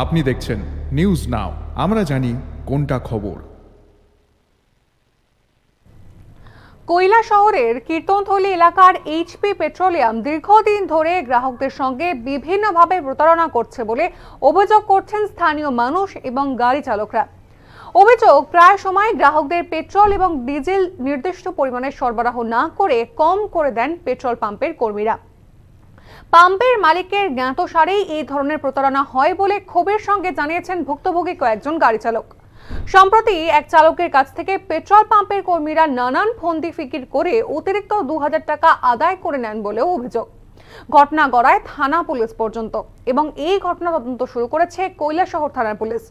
আপনি দেখছেন news now, আমরা জানি কোনটা খবর। কৈলা শহরের কীর্তনথলি এলাকার এইচপি পেট্রোলিয়াম দীর্ঘদিন ধরে গ্রাহকদের সঙ্গে বিভিন্নভাবে প্রতারণা করছে বলে অভিযোগ করছেন স্থানীয় মানুষ এবং গাড়ি চালকরা। অভিযোগ, প্রায় সময় গ্রাহকদের পেট্রোল এবং ডিজেল নির্দিষ্ট পরিমাণে সরবরাহ না করে কম করে দেন পেট্রোল পাম্পের কর্মীরা। পাম্পের মালিকের জ্ঞাতসারেই এই ধরনের প্রতারণা হয় বলে ক্ষোভের সঙ্গে জানিয়েছেন ভুক্তভোগী কয়েকজন গাড়ি চালক। সম্প্রতি এক চালকের কাছ থেকে পেট্রোল পাম্পের কর্মীরা নানান ফন্দি ফিকির করে অতিরিক্ত 2000 টাকা আদায় করে নেন বলেও অভিযোগ। ঘটনা গড়ায় থানা পুলিশ পর্যন্ত এবং এই ঘটনা তদন্ত শুরু করেছে কৈলাসহর থানার পুলিশ।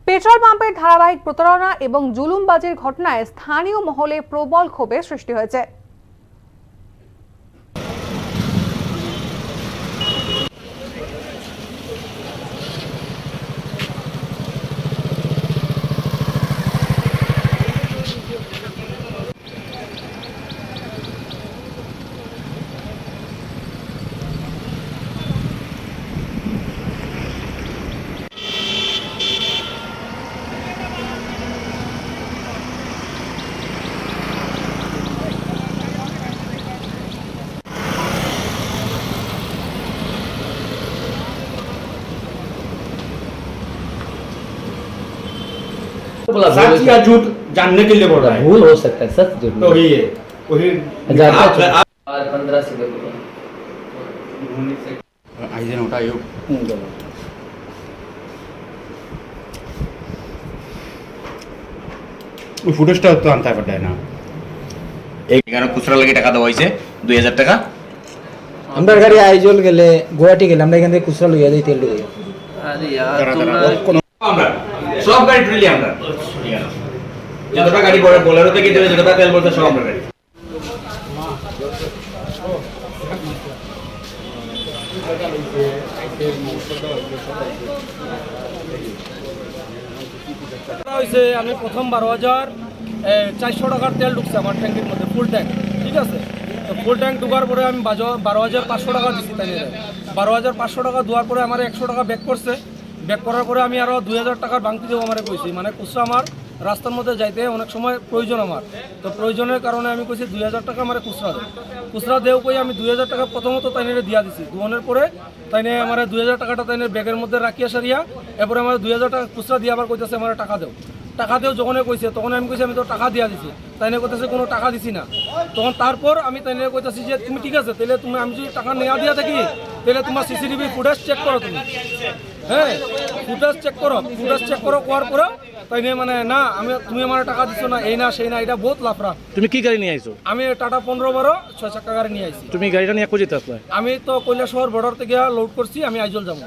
পেট্রোল পাম্পের ধারাবাহিক প্রতারণা এবং জুলুমবাজির ঘটনায় স্থানীয় মহলে প্রবল ক্ষোভের সৃষ্টি হয়েছে। सच या झूठ जानने के लिए बोल रहा है। भूल हो सकता है, सच झूठ तो वही 15 से आइजन उठा यो ওই ফুটেজটা তো আনতে পারবে না। এখানে খুচরা লাগি টাকা দেওয়া হয়েছে 2000 টাকা। আমরা গাড়ি আইজল গেলে গুয়াহাটি গেলে আমরা এখান থেকে খুচরা লইয়া যাই তেল লইয়া। আরে यार আমরা সব গাড়ি ট্রিলি আমরা যতটা গাড়ি বড় বোলেরো থেকে দেবে যতটা তেল বলতে সব আমরা গাড়ি। আমি প্রথম 12,400 টাকার তেল ঢুকছে আমার ট্যাঙ্কের মধ্যে, ফুল ট্যাঙ্ক, ঠিক আছে। তো ফুল ট্যাঙ্ক ঢুকার পরে আমি 12,500 টাকা দিচ্ছি, তাই 12,500 টাকা দেওয়ার পরে আমার 100 টাকা ব্যাক করছে। ব্যাক করার পরে আমি আরও 2000 টাকার বাংতি দেবো আমার কইছি, মানে খুচরা আমার রাস্তার মধ্যে যাইতে অনেক সময় প্রয়োজন আমার, তো প্রয়োজনের কারণে আমি কইছি 2000 টাকা আমার খুচরা দেও কই আমি 2000 টাকা প্রথমত তাইনের দিয়া দিছি। দুয়ানের পরে তাইনে আমার 2000 টাকাটা তাইনের ব্যাগের মধ্যে রাখিয়া সারিয়া এরপরে আমার 2000 টাকা খুচরা দিয়ে আবার কইতেছে আমার টাকা দেও যখন কইছে তখন আমি কইছি আমি তো টাকা দিয়া দিছি, তাইনে কইতেছে কোনো টাকা দিছি না। তখন তারপর আমি তাইনে কইতেছি যে তুমি ঠিক আছে তাহলে তুমি আমি যদি টাকা নেওয়া দিয়া থাকি তাহলে তোমার সিসিটিভি ফুটেজ চেক করো তুমি, হ্যাঁ ফুটেজ চেক করো করার পরে তাইনে মানে না তুমি আমার টাকা দিচ্ছ না, এই না সেই না, এটা বহুত লাফরা। তুমি কি গাড়ি নিয়ে আইছো? আমি টাটা 15-12 6 চাকা গাড়ি নিয়ে আইছি। তুমি গাড়িটা নিয়ে কোথায় যেতে আসলে? আমি তো কৈলাসহর বর্ডার থেকে লোড করছি, আমি আইজল যাবো।